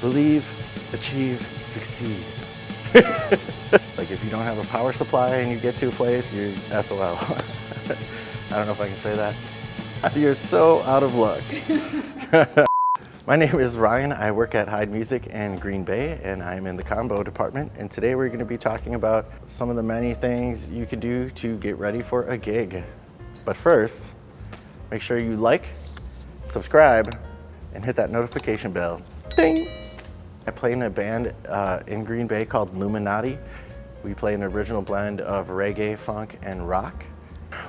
Believe, achieve, succeed. Like if you don't have a power supply and you get to a place, you're SOL. I don't know if I can say that. You're so out of luck. My name is Ryan. I work at Heid Music in Green Bay, and I'm in the combo department. And today we're going to be talking about some of the many things you can do to get ready for a gig. But first, make sure you like, subscribe, and hit that notification bell. Ding! I play in a band in Green Bay called Illuminati. We play an original blend of reggae, funk, and rock.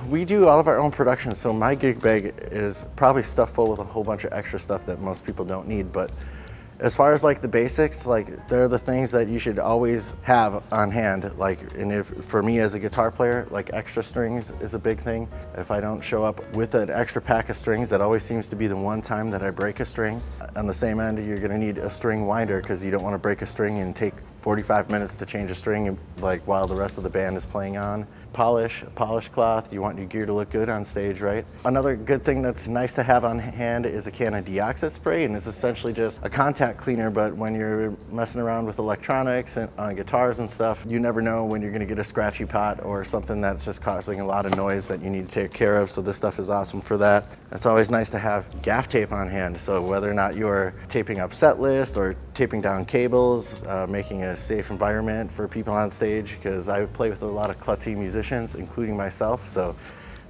We do all of our own production, so my gig bag is probably stuffed full with a whole bunch of extra stuff that most people don't need. But as far as like the basics, like they're the things that you should always have on hand. Like, and if for me as a guitar player, like extra strings is a big thing. If I don't show up with an extra pack of strings, that always seems to be the one time that I break a string. On the same end, you're gonna need a string winder because you don't want to break a string and take 45 minutes to change a string like while the rest of the band is playing on. Polish, a polish cloth, you want your gear to look good on stage, right? Another good thing that's nice to have on hand is a can of deoxit spray, and it's essentially just a contact cleaner, but when you're messing around with electronics and on guitars and stuff, you never know when you're gonna get a scratchy pot or something that's just causing a lot of noise that you need to take care of, so this stuff is awesome for that. It's always nice to have gaff tape on hand, so whether or not you're taping up set list or taping down cables, making a safe environment for people on stage, because I play with a lot of klutzy musicians, including myself, so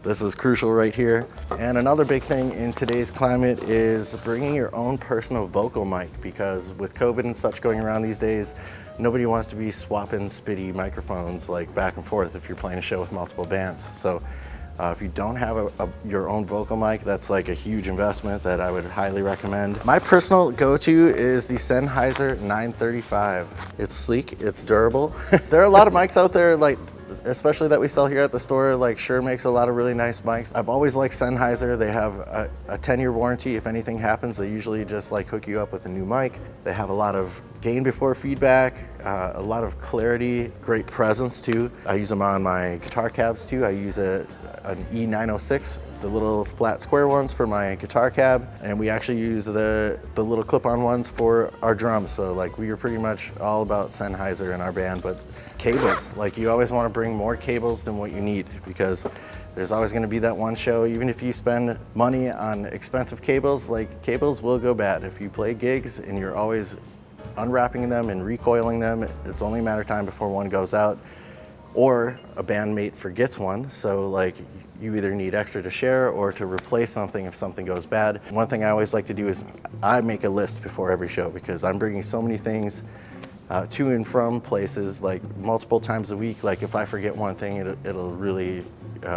this is crucial right here. And another big thing in today's climate is bringing your own personal vocal mic, because with COVID and such going around these days, nobody wants to be swapping spitty microphones like back and forth if you're playing a show with multiple bands. So if you don't have your own vocal mic, that's like a huge investment that I would highly recommend. My personal go-to is the Sennheiser 935. It's sleek, it's durable. There are a lot of mics out there, like especially that we sell here at the store, like Shure makes a lot of really nice mics. I've always liked Sennheiser. They have a 10-year warranty. If anything happens, they usually just like hook you up with a new mic. They have a lot of gain before feedback, a lot of clarity, great presence too. I use them on my guitar cabs too. I use an E906, the little flat square ones for my guitar cab, and we actually use the little clip-on ones for our drums. So like we are pretty much all about Sennheiser in our band. But cables, like you always want to bring more cables than what you need, because there's always going to be that one show, even if you spend money on expensive cables, like cables will go bad. If you play gigs and you're always unwrapping them and recoiling them, it's only a matter of time before one goes out, or a bandmate forgets one. So like you either need extra to share or to replace something if something goes bad. One thing I always like to do is I make a list before every show, because I'm bringing so many things to and from places like multiple times a week. Like if I forget one thing, it'll really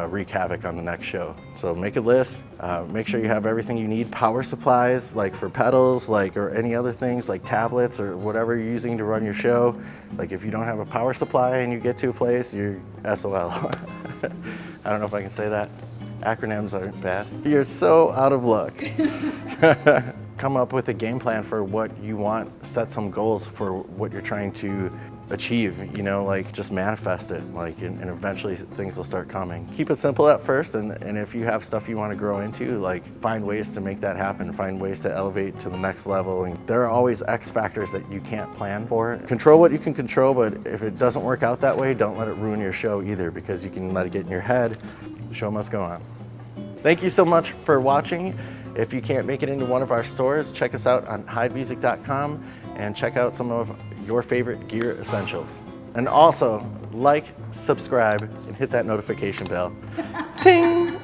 wreak havoc on the next show. So make a list, make sure you have everything you need. Power supplies, like for pedals, like or any other things like tablets or whatever you're using to run your show. Like if you don't have a power supply and you get to a place, you're SOL. I don't know if I can say that. Acronyms aren't bad. You're so out of luck. Come up with a game plan for what you want, set some goals for what you're trying to achieve, you know, like just manifest it, like, and eventually things will start coming. Keep it simple at first, and if you have stuff you want to grow into, like find ways to make that happen, find ways to elevate to the next level. And there are always X factors that you can't plan for. Control what you can control, but if it doesn't work out that way, don't let it ruin your show either, because you can let it get in your head. The show must go on. Thank you so much for watching. If you can't make it into one of our stores, check us out on HeidMusic.com and check out some of your favorite gear essentials. And also, like, subscribe, and hit that notification bell. Ting!